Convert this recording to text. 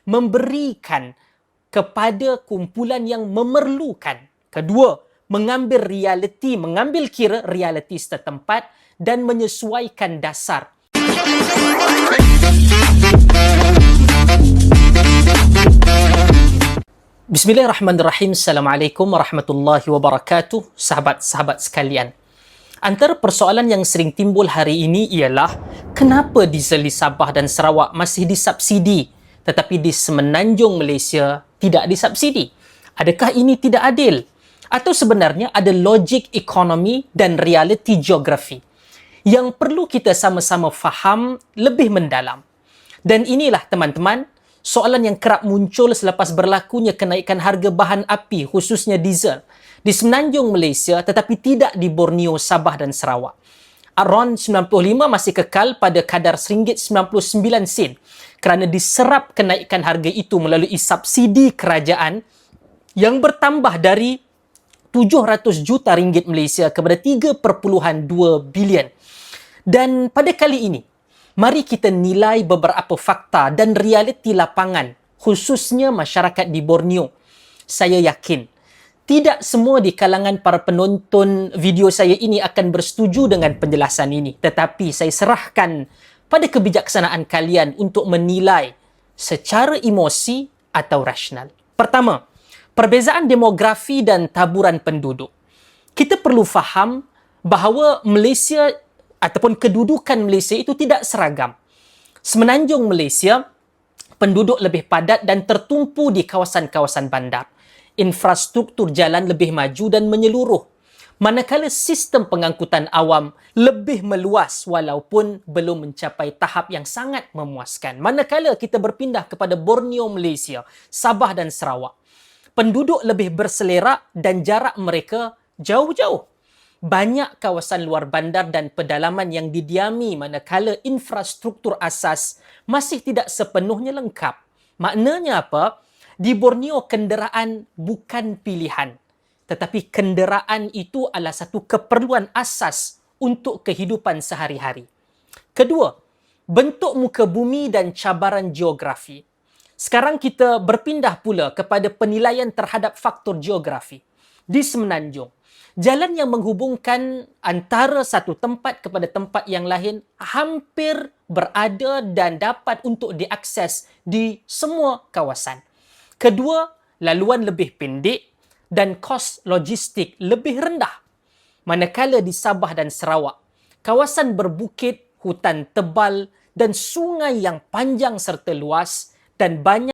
memberikan kepada kumpulan yang memerlukan. Kedua, mengambil kira realiti setempat dan menyesuaikan dasar. Bismillahirrahmanirrahim. Assalamualaikum warahmatullahi wabarakatuh. Sahabat-sahabat sekalian. Antara persoalan yang sering timbul hari ini ialah kenapa diesel di Sabah dan Sarawak masih disubsidi tetapi di Semenanjung Malaysia tidak disubsidi? Adakah ini tidak adil? Atau sebenarnya ada logik ekonomi dan realiti geografi yang perlu kita sama-sama faham lebih mendalam? Dan inilah teman-teman, soalan yang kerap muncul selepas berlakunya kenaikan harga bahan api khususnya diesel di Semenanjung Malaysia tetapi tidak di Borneo, Sabah dan Sarawak. RON 95 masih kekal pada kadar RM1.99 kerana diserap kenaikan harga itu melalui subsidi kerajaan yang bertambah dari 700 juta ringgit Malaysia kepada 3.2 bilion. Dan pada kali ini, mari kita nilai beberapa fakta dan realiti lapangan, khususnya masyarakat di Borneo. Saya yakin, tidak semua di kalangan para penonton video saya ini akan bersetuju dengan penjelasan ini. Tetapi saya serahkan pada kebijaksanaan kalian untuk menilai secara emosi atau rasional. Pertama, perbezaan demografi dan taburan penduduk. Kita perlu faham bahawa Malaysia ataupun kedudukan Malaysia itu tidak seragam. Semenanjung Malaysia, penduduk lebih padat dan tertumpu di kawasan-kawasan bandar. Infrastruktur jalan lebih maju dan menyeluruh. Manakala sistem pengangkutan awam lebih meluas walaupun belum mencapai tahap yang sangat memuaskan. Manakala kita berpindah kepada Borneo, Malaysia, Sabah dan Sarawak, penduduk lebih berselera dan jarak mereka jauh-jauh. Banyak kawasan luar bandar dan pedalaman yang didiami manakala infrastruktur asas masih tidak sepenuhnya lengkap. Maknanya apa? Di Borneo, kenderaan bukan pilihan. Tetapi kenderaan itu adalah satu keperluan asas untuk kehidupan sehari-hari. Kedua, bentuk muka bumi dan cabaran geografi. Sekarang kita berpindah pula kepada penilaian terhadap faktor geografi. Di Semenanjung, jalan yang menghubungkan antara satu tempat kepada tempat yang lain hampir berada dan dapat untuk diakses di semua kawasan. Kedua, laluan lebih pendek dan kos logistik lebih rendah. Manakala di Sabah dan Sarawak, kawasan berbukit, hutan tebal dan sungai yang panjang serta luas dan banyak